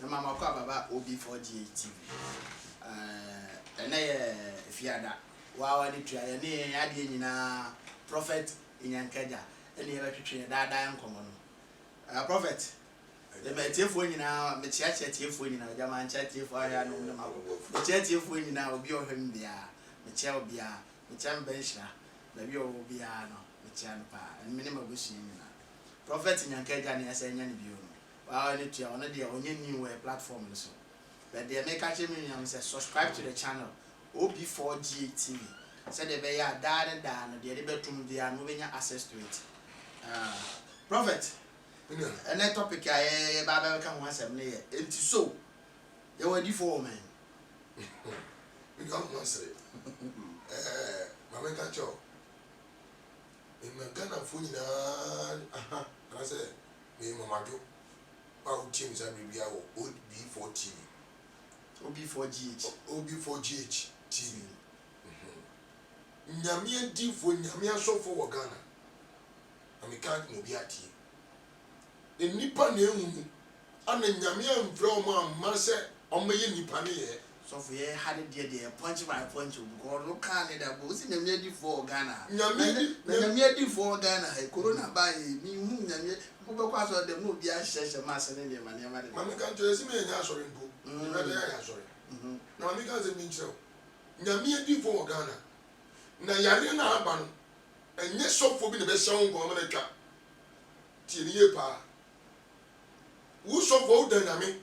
mama kwa baba OB4GH TV. Fiada. Wa ni tua ye ne ade nyina prophet Inyankaja. Ene ye betwetwe da nkomo no. Prophet. The metefo nyina me chiache tiefo nyina jama ancha tiefo aya no no mako. Me chiache tiefo nyina obi ohwem bia. Me chia obi a, me chia mbenhira. Na bi obi a no, me chia no pa. Ene me mabushi nyina. Prophet Inyankaja ne asa nya ne bio no. Wa ni tua ono de onye new platform so. But they make catch me and say subscribe to the channel OB4GH TV. Say they be ya da the bedroom they are moving access to it. Prophet. And that topic I Baba can once a minute. And so you were before man. We can't answer it. Mamma catch up. In my Ghana Funina, I said, me Mamma do. Our teams are maybe our OB4 TV. OB4GH. OB4GH TV. Nyamia di for nyamia so for Ghana. I can't no be at you. The nipa ne hu ana nyamia mfra o ma se o ma ye nipa ne ye. So for ye had it there punch by punch because no can that go see nyamia di for Ghana. Nyamia di for Ghana. Corona by me hu nyamia ko be kwa so dem no bi a hye ma se ne ne ma ne ma de. Mama kan to esi me nya asori mpo. Na be ya asori. Na mama kan se mi nchiro. Nyamia di for Ghana. Na yare na aba no. Enye sofo bi ne be hye wo ko ma na twa. Tie ni ye pa. Wo sofo da nyame.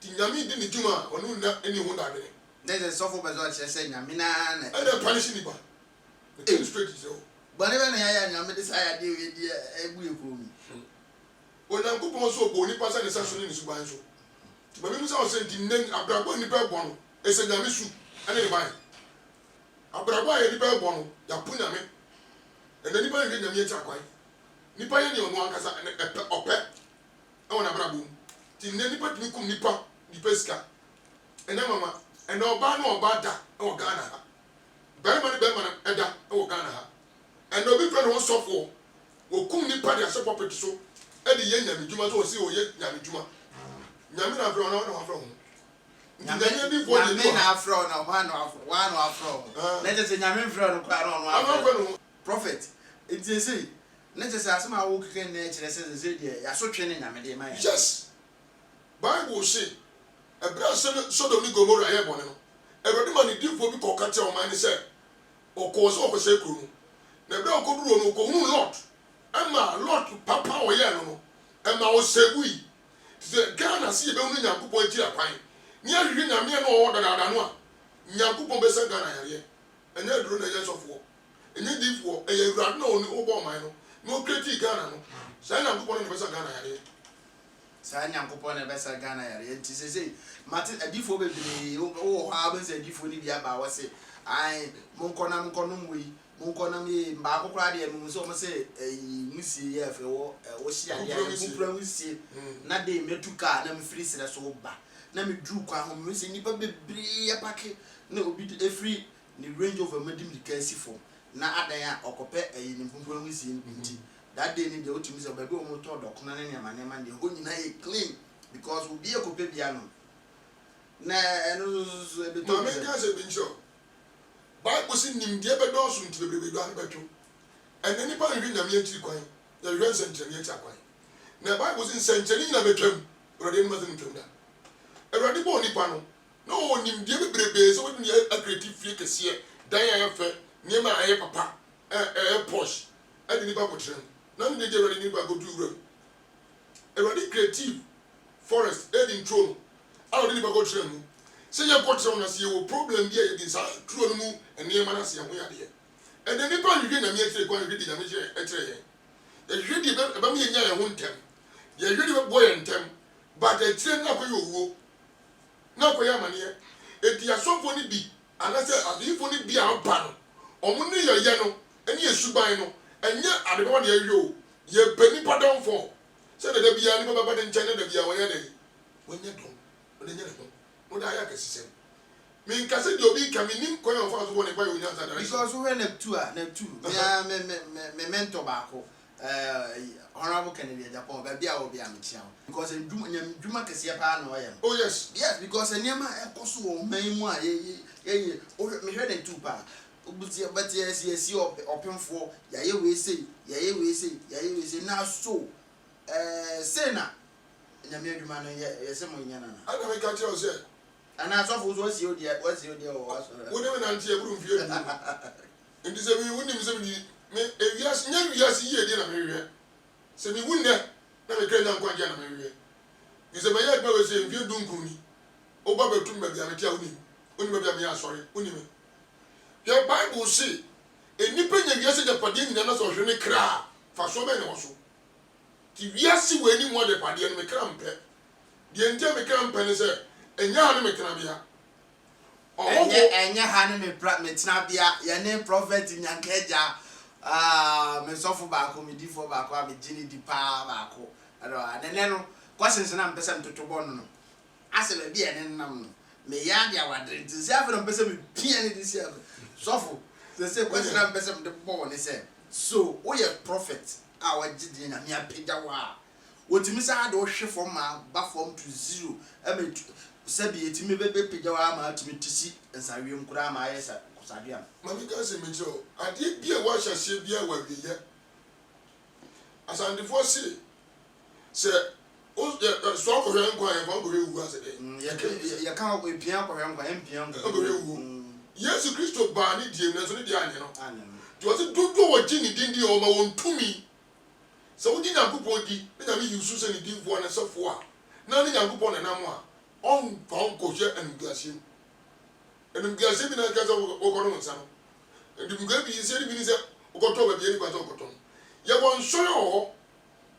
Ti nyame di ni juma onu na eni hu da be. There's a sofo be so say nyame na na. And the punish ni ba. The straight is so. But even ya nyame this aya dey we dey ebu ekuro mi. Onyankopon so bo nipa sa ne sa so ni suban so. Ti ba mi musa o se di nen abrabo ni pe bon e se nyame su ene ni ban. Abrabo aye ni pe bon ya pu nyame. E na nipa ni nyame e cha kwan. Nipa ye ni onu ankasa e ope. E wona abrabo. Ti nen nipa tumi kum nipa ska. E na mama e na oba na oba da e wo Ghana ha. Be ma na e da e wo Ghana ha. E na obi friend won sofo wo kum nipa de ase property so. Edi ye nyame djuma so si o ye nyame djuma nyame na afro na wa afro nyame bi for nyame na afro na wa no afro na je se nyame afro no kwa no afro prophet it is say na je se asema wo keke na kire se de ya so twe ne nyame de ma ya yes Bible say ebra Sodom ni Gomorrah ye bone no ebodi man di fo bi ko ka te o man ni se o ko so ko se kru na ebra ko duro no ko hu Lord Emma Lord papa o ye no Emma o segui se Ghana si be unu Nyankopon ati akwan ni ahwe nyame no o dada no a Nyankopon be se Ghana yare enya duro na ye sofo enya difo e ye wurade na oni obo man no no kreti Ghana no sa Nyankopon no be se Ghana yare sa Nyankopon no be se Ghana yare enti se mate adifo bebre o ha be se adifo ni bia ba wo se ai monkona no mwi Munkona mi mba akokra de mu so mo se musi ye fe wo hia de kupra musi na de metuka na me free sere so ba na me dru kwa ho me se nipa bebre ya pake na obi de free ni range of madim dikasi fo na adan a okope ni kupra musi nti that day ni de otimi se ba bi o mo to dokona na nema de ho nyina e clean because obi ekope bia no na eno so be to me ka se bi ncho Bible say nimdie be do so ntibebrebe do an betwo ene nipa hwe nyame akiri kwan ya hwe sencheni akiri kwan na Bible say sencheni na betwam orade no mazin twam da orade bo nipa no no nimdie bebrebe so wodi creative fie kese dan ya fe niema aye papa posh ade nipa ko trem na me de orade nipa go du ura orade creative forest edi throne orade nipa go trem say you got some na see you problem there you say true no mu ene ma na see ho yade e de nipa hwe na me akire kwa hwe di na me akire ye e hwe di ba me nya ye ho ntem ye hwe di be boy ntem but e tire na ko ye owuo na ko ye amane e di asofo ni bi anase adifo ni bi a ba no omo ni ye no ene ye suban no enye adebe de ye o ye pe nipa don fo say de bia ni baba de nchen de bia wo ye de wonye don wonye ne Oda ya kesise. Me nkase di obi ka me nim ko yon fa so woni kwa yonya sada. Because we na two. Ya me mentor ba ko. Honorable Kennedy Japan, baby, I will be a child. Because in Juma can see a pan or Oh, yes. Yes, because a Nema Kosu, Maymua, me heard in 2 pa. But yes, you open for Yay, we say, now so. Sena, Yamir man, yes, I never catch you, sir. And I saw what's your dear, whatever Nancy a room for you. And this we wouldn't if yes, never yes, year, dear America. Say we wouldn't never get down quite young America. You say, my young boy say, if you don't go me, oh, Baba to me, I'm telling you, when maybe I'm sorry, when you your Bible say, a nipping and yes, the Padian and also really cry for so many also. Yes, you any more the Padian me cramp. The entire me cramp and say, and Yan me cramp. And your hand me snapia, your name prophet in Yankeja. Me suffer back, me default back, me Ginny de Pa back. And then questions and I'm person to Tobono. I said, be an enemy. Me Yandia, what drink to serve and person piano this year. Suffer. The same question I'm person to born, he said. So, we are prophet, our Gideon and Mia Pijawa. What Miss Ado shift from my bathroom to 0. I mean, Sabi, it may be Pijawa to me to see, and Sabium Kurama, yes, Sabiam. Mammy can't say me so. I did be a watch and say, be a well, yeah. As I before say, sir, oh, the song of your inquiry, who was a day. You can't be piano for him, MP. Yes, Christo Barney, dear, that's only the animal. Was it do what Jinny didn't or my own to me? So we didn't put body, then I mean you Susan did one and so forth. None of them upon an hour. On Pound Kosher and Glacier. And Glacier in a casa of Oconon. And the Mugabe is saying, Ocoto, the Ocoton. You want show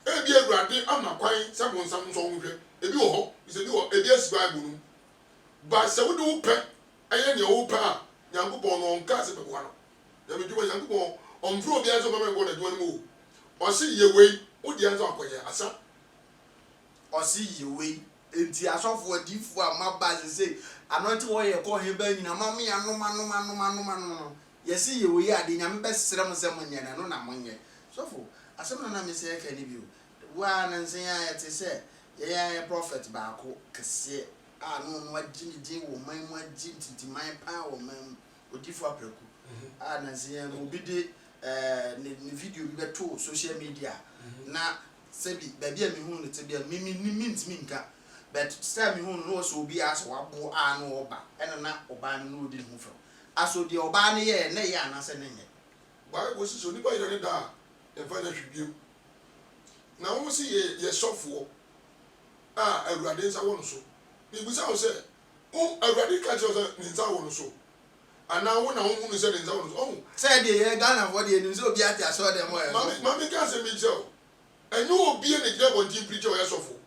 a dear granddad, I'm not quite some song with a duo, is a duo, a dear scribe. But so do pet, I am your old pa, young upon on Casa one. Let me do a young boy on through the answer of my one move. Or see your way, what the answer of Asa. Or see your way. Enti asofo adifo amaba say anointing we call him ba nyina mama ya no mano yesi ye we ade nyame besere mo sem nyana no na monye sofo asem na me say ka ni bi wa na nsen ya yete say ye prophet ba ko kese no agini din wo man mu agini titi man pa wo man odifo apreku na nsen ya obi de ne video bi beto social media na sebi ba bia me hu ne te bia mi nka. But still, me who knows will be as what bo an oba, and not oban no did move from. As so the obani ye, nay, and as an engine. Why was it so anybody that die and find a tribute? Now, we see ye software. A radins I want so. It was our say, oh, a radical catches I want so. And now when I want to say in Zones, oh, said the Ghana for the news of Yati, I saw them. Mammy can't say me so. And you will be in the devil team preacher or software.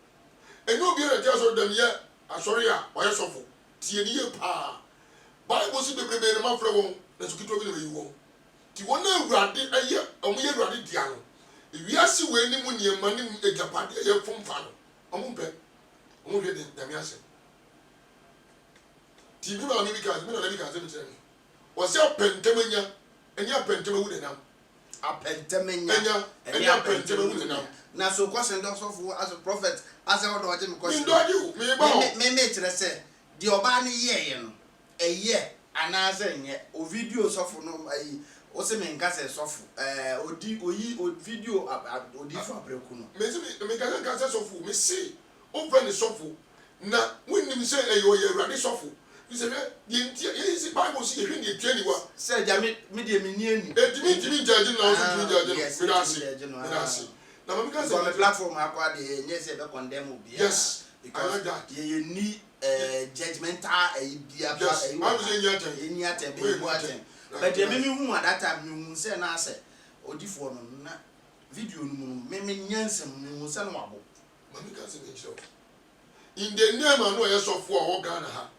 And you be a tell them yet, I sorry, why so for Tia pa. Bible see the baby man flow, let's get over you won't. You want to run it a year, and we are running down. If you are see when you money and money a Japan, a year from Fano, I won't pay. I won't get them, yes. TV because was your pentamania, and your pentamania now. A pentamania, and your pentamania now. Now, so question also for as a prophet, as I would watch him question. Me say, the Obani year, a year, and as a or videos of no, also mean gases of video or different precuno. Make a gases of me see, open the sofa. Now, when you say you are ready sofa, you say, the Bible see you in the training. Said Jamie, medium in judging also. Now, because on the platform, I got the yes, ever condemn. Yes, because you need judgmental idea. I was in your time, but the many who at that time you say, I said, or different video, maybe Yansen, you send one. In the name of no yes of 4 Ghana,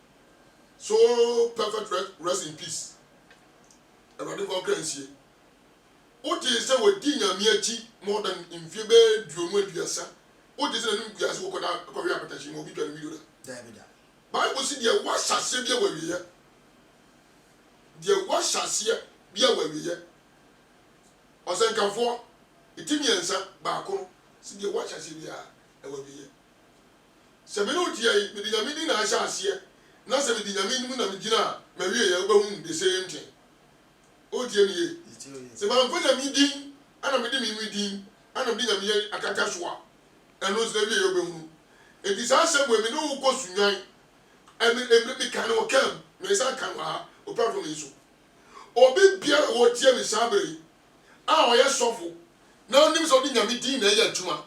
so perfect rest in peace. A radical currency. What is the word Dinya more than in Fibe, Drumu, what is the new gas work out Korea protection will be to you? Bible see the wash shall say where we are. The wash shall see where we are. Or send come for itimi ensa baako si de wacha se bia e wa biye se me no tie me de nyame di na ahyɛ ase na se me de nyame ni mu na me gina ma wie ya obahu the same thing o tie ni se ba mfa nyame din ana me de me din ana me de nyame akaka so a ɛno se wie ya obahu enti saa asɛm we me no wo kɔ sunwan me kan o kam me sa kan ha o platform yi so obi bia wo tie me sabere a o yɛ sɔfo na onim so di nyame din na yɛ atuma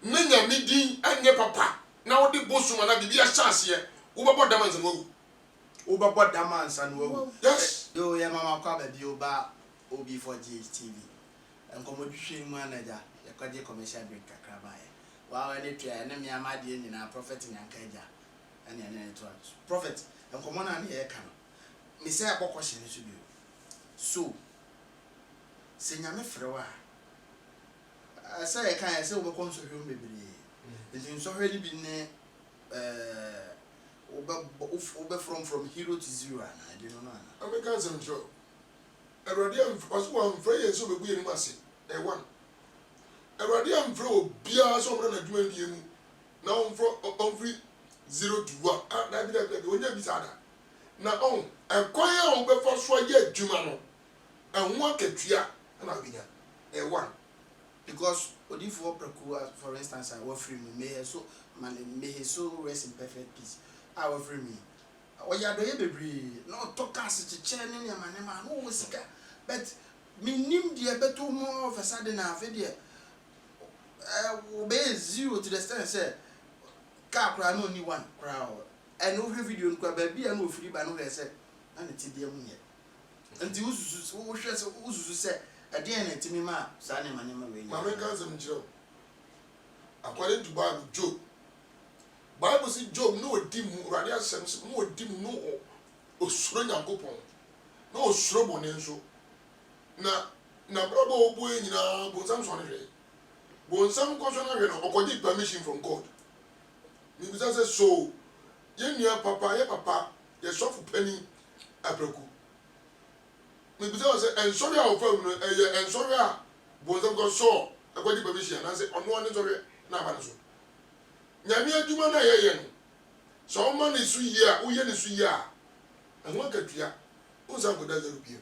na nyame din anye papa na wo de bosuma na bibia hyase wo bɛbɔ damansa no wo bɛbɔ damansa no wo yes yo ya mama kwa ba bi oba obi for GTV enkomo dwihwe mu anaja yakɔde commercial break kakra bae wa ne tua ne me amade nyina prophet nyankaja ene ne to prophet enkomo na ne yɛ ka no me sɛ akɔkɔ hye ne so bi so se nyame frɛ wa sɛ yɛ kan sɛ wo bɛkɔ nsɔhwɛ wo bebree nti nsɔhwɛ ni bi ne ube from hero to zero and I didn't know. I make answer to Eradiam was one phrase so be in massy. A one. Eradiam throw beer so run a duel you now from free 0 to 1. That be when you be sad. Now on a choir on before so yet Jumano and one ketria and I'll be a one. Because for instance, I work free me, may he so rest in perfect peace. I work free me. Oh, yeah, baby, no talk us to chain in your man, no, but me nim dear better more of a sudden half idea. Obey 0 to the stand, say, car cry only one crowd, and no video in Quababy and no free by no said, and it's dear me. And the who say, a dear to me, ma, son, and my name. Mamma cousin Joe. According to Bible, Job. Bible says Job no dim radia sense no dim no osuro nyankopon na osuro bonenso na brabo obo nyina bonsam so ne hwe bonsam ko so na hwe no okoji permission from God me bi say so ye nua papa ye sofu pani apreku me bi say ensori a ofam no ensori a bonsam ko so okoji permission na say ono ne so hwe na aba so nyame adwuma na yeye no so o ma ne su yi a wo ye ne su yi a ehun akatua o san ko da zero biem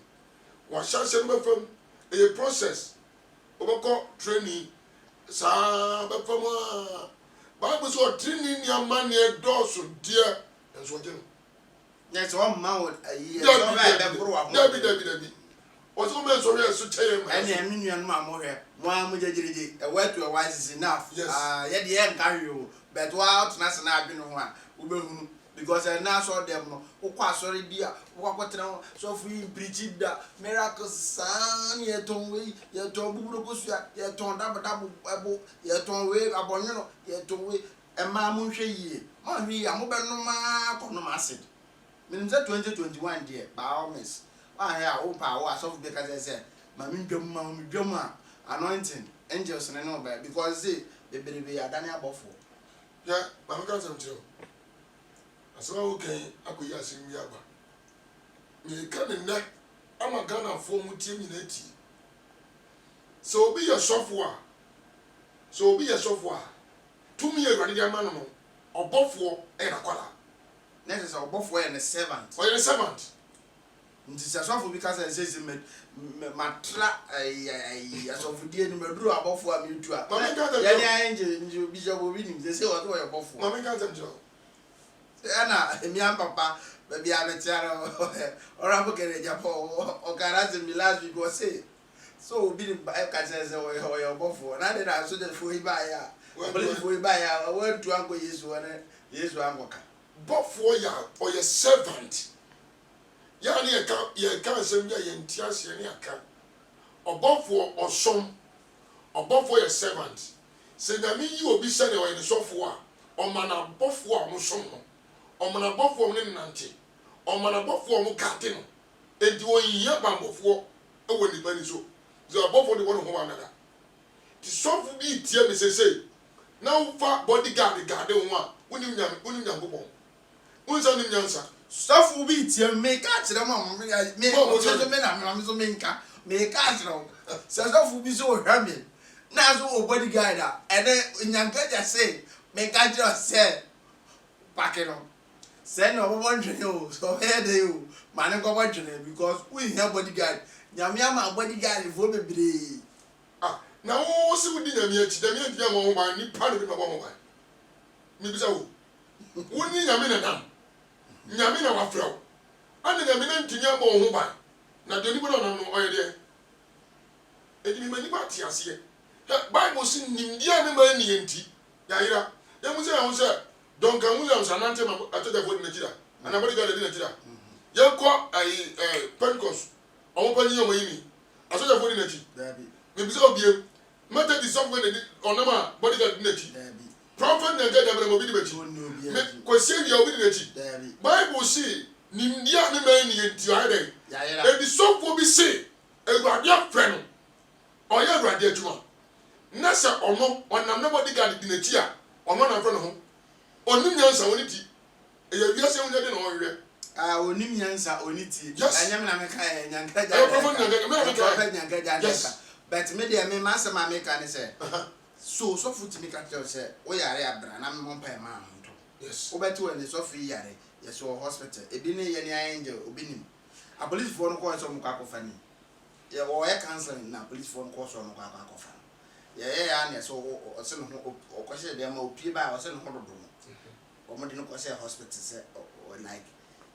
wa hyase no befam e process o beko training sa befam a Bible so training ni amane doso dia enso je no yes o ma wo ayi so ba be buru wa ho dabi o so me so re so cheye ma ene emi nua no ma mo hwe mo am jejirije e watu e wise enough ye de e nka hwe o but wa out na se na adwene ho a wo behunu because na so dem no wo kwa sori bia wo kwatena so fu preach da miracles san ye ton we ye ton buburo kosua ye ton dabu ebo ye ton we abonyono ye ton we e ma mo hwe yie mo hwe ya mo be no ma ko no ma acid menim say 2021 there by all means wa here wo pa wo asofu be ka say ma mi dwam a anointing angels ne no ba because say be ya dane abofo ya ba me kan samtiro asawa okay akoyi asimi aba me kan na ama Ghana fo mu tie mi na ti so obi ye sofo a tumi ye rade ama no obofo e na kwala next is obofo e ne servant o ye servant nti sasofo bi ka say matra asofo die ni meduru abofo a metu a ya ni angel bishop obi ni say what your abofo ma me kan samtiro ana emi papa baby abetiara ora bo kere japo o karaze mi last week was say so obi ni ka say o your abofo na dey na so dey fo iba ya o fo iba ya we tu anko yesu anko ka bofo ya o ye servant ya ni ye kan sem ya ye ntiase ni aka obofo osom obofo ye servant se na mi yi obi se ne o ye sofo a o mana bofo a mo som no o mana bofo mo ne nante o mana bofo mo kate no enti o yiya bambofo e wo ni bani so ze bofo de wono ho ba nada ti sofo bi tie me sese na wo fa bodyguard guard ho a wonim nyam bobon wonsa nim nyansa sofo bi tie me ka kire mo me so me na me so me nka me ka kire o sofo bi so hwa me na so o bodyguard and then nyankaja say me ka just say pack it on say no wondering o so here dey o man go wondering because we hear bodyguard nyame ama bodyguard fo bebre na wo se wudi nyame achi nyame achi am ho ban ni pa no bi na bo ban mi bisa wo woni nyame na nam nyame na wafraw ane nyame na ntinya bo ho ban na de ni bo na no oyede edimi mani ba ti ase Bible sin nimdia me ma ni enti ya ira ya mu se Duncan Williams anante ma atoja fo di Nigeria ana bodyguard di Nigeria ya ko Pentecost omo pani yo mayini atoja fo di Nigeria me bisa obie meta di software di onama bodyguard di Nigeria prophet na gada bra mo bi di bachi me ko se dia obi di Nigeria Bible si nimdia me ma ni enti ayde e di software bi se Ewurade afre no oye Ewurade adwuma na se ono onam na bodyguard di Nigeria ono na afre no ho onim nyansa woni ti eya wiase woni de na ohwe onim nyansa oni ti anyam na meka nyankaja prophet nyankaja but me dey me ma se ma meka ne se so futi me ka tell se wo yare abra na me mpa ma ho yes wo betu we ne so fu yare yes wo hospital ebi ne ye ne angel obi nim a police for no ko so mo ka ko fani ye wo ye counseling na police for no ko so mo ka ko fa ye ya ne so o se no o ko se de ma opie ba o se no ho dodo omo de no ko se hospital se o like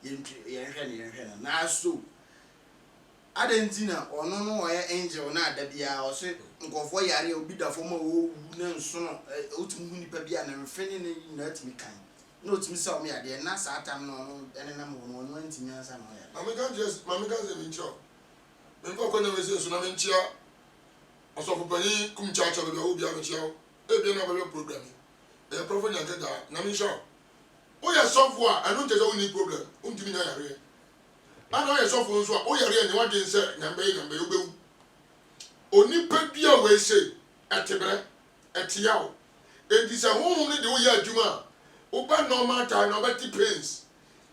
yenhwe na so adentina ono no o ye angel na adabia o se nkofo yare obi da fo ma o na nso no otum hu nipa bia na mfeni ne na atimi kan na otimi se o me yade na sa atam no no ene na mo no ntimi ansa no ya mami kan ze mincho me ko na wese so na minchia osofo pani kum cha cha be obi a minchia e bi na be program e prophet nyankaja na mincho o ya software I don't tell you any problem ntimi nya yare ana o ya software nso a o yare anya wadin se nyambe obewu oni pa bia we se etebre etiawo edi se honhom ne de o ya adwuma o ba normal time na ba ti pains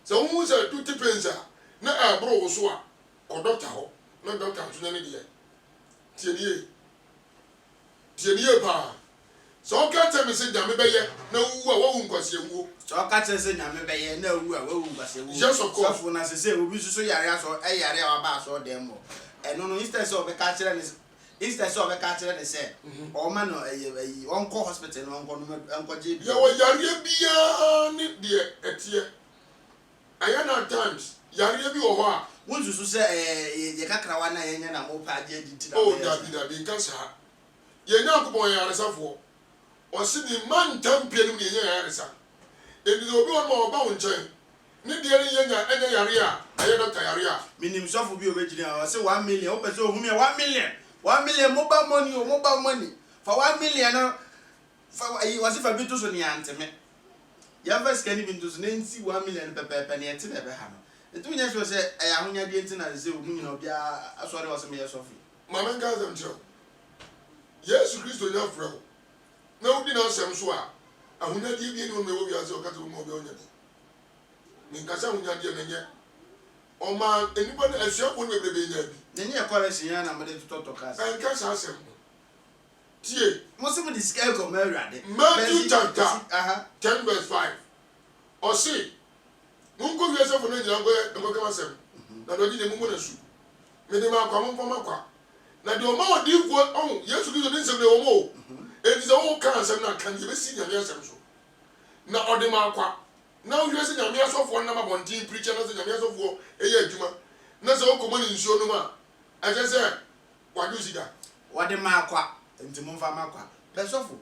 se honhom se tu ti pains a na abro wo so a ko doctor ho na doctor so na ne de tienie pa so ka tell se nyame be ye na wu a wo nkwase wu so ka tell se nyame be ye na wu a wo nkwase wu yes of course so na se obi so yare aso yare a ba so dem mo eno no instead so be ka kire ne se o ma no on call hospital no onko je ya wo yare bia ne de etie ayana times yare bi wo ho a wonzu so se ye kakra wa na ye nya na mo pa je di na oh dabi nka sa ye nya akobon yare safo o si ni man tampie no ye nya yare sa edi obi won ma oba won chen ni de ye nya enya yare a aye doctor yare a minim sofo bi obejina o se 1 million o pese ohumi 1 million mobile money for 1 million no for was if a bit so ni anteme ya first can even do so nti 1 million pepe na eti bebe ha no etu nya so se ahonya de enti na se omu nyina obi asore wo se me yesofi mama nka zam chiro Yesu Kristo nya frao na udi na asem so a ahonya de bi ni o me wo bi ase o ka to mo obi onya ni nka sa ahonya de na nye o ma enipa na asuafo no bebrebe nya bi nenye kwalesi ya na mede tutoto kasa nka sa asem tie mo se mo discount ko Mary Matthew chapter 10 verse 5 o si munko yesa fo no nyina ngo kama asem na do di mu na su me de ma kwa mo makwa na de o ma odi fo on Yesu Kristo din sem de o mo e di se o kan asem na kan ye be si nyame asem so na odi ma kwa na o yesi nyame asofo na ma bontin preacher na se nyame asofo e ye adwuma na se o komo ni nsuo no ma a je se wadu siga wade ma kwa enti mo fa ma kwa be sofo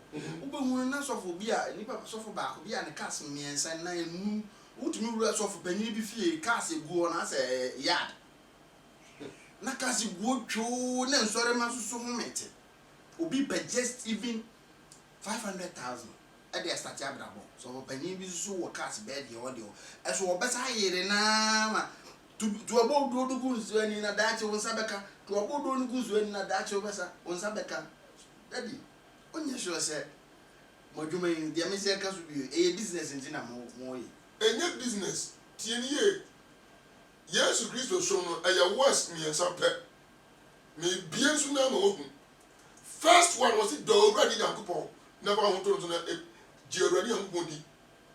ubehu na sofo bi a nipa sofo ba ko bi a ne kas miensa na enu utumi wura sofo panyin bi fie kas egu na se yard na kas egu two na nsore ma susu homete obi just even 500,000 e dey start abrabo so panyin bi susu wo kas be dey o dey e so obesa yire na ma tu abo do gunzu ani na dache wonsa beka tu abo do gunzu ani na dache obesa wonsa beka daddy onye sure say modwuma yin dia me se ka so bi e business nti na mo yi enye business tie ni ye Yesu Kristo so no aya was mi ensa pe me bie so na ma ogun first one was it do ready Yankopon never want to know je ready Yankopon di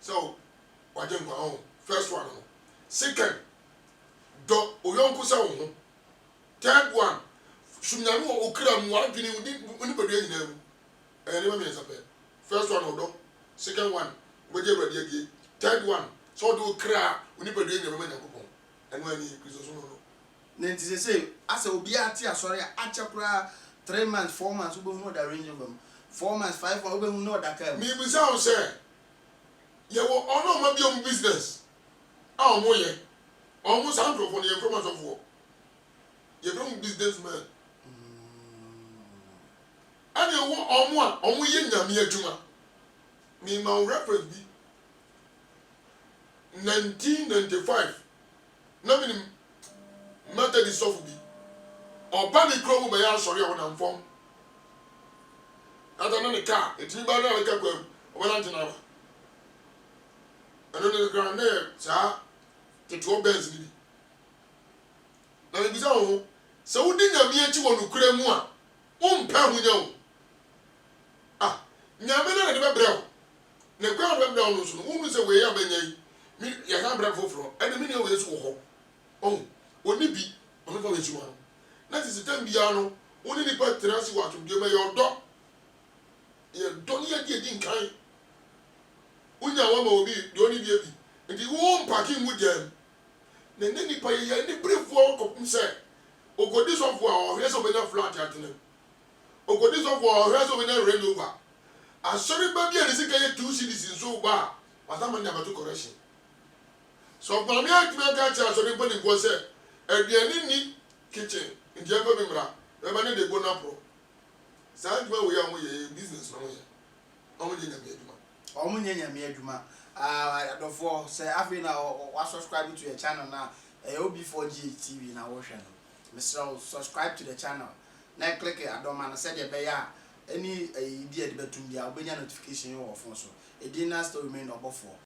so waje nkwa ho first one no second do oyonko sa wo third one sunyanu okra mu adwene uni bedu nyina mu ene ma me sape first one odo second one waje ready again third one so do okra uni bedu nyina mu Yankopon eno ani Kristo so no Then to say, as a obiati, sorry, achapra 3 months, 4 months, we know the range of them. 4 months, 5 months, we know that kind. Me be sound say, you will honor my own business. Oh, moye, almost 100 for the information of war. You don't businessman. And you want on one year, Namia Juma. Me, my reference be 1995. Nothing. Methodist of me. Or Panic Crow by our sorry when I'm from. I don't know the car, it's me by now, when I'm to I don't know the ground there, sir. The 12 bells. Now, it is all so. Didn't you mean you want to create more? Pound with you. Ah, Yamina and the Bell. The ground went down, who is away up in ye. You can't break for and the minute is oh. Only be on the village one. That is the time piano, only the part terrace what to give me your dog. You don't yet get in kind. When you want to be, the only baby, and you won't packing with them. Then any pay any brief work of say, or go this one for our heads over the flat at them. Or go this one for our heads over the rain over. I'm sorry, baby, and it's 2 cities in so bad, but I'm never to correction. So, for me, I can't catch us or anybody was said. Aduane ni kitchen ndi aba bimra e ba ne de go na pro sa aduma we ya mo ye business no ye o mo je nyame aduma o mo nyame aduma adofo say afi na wa subscribe to your channel na OB4G TV na wo hwe no Mr. subscribe to the channel na click adoma na say de be ya any idea de betum dia obenya notification wo phone so e dey na still remain obofo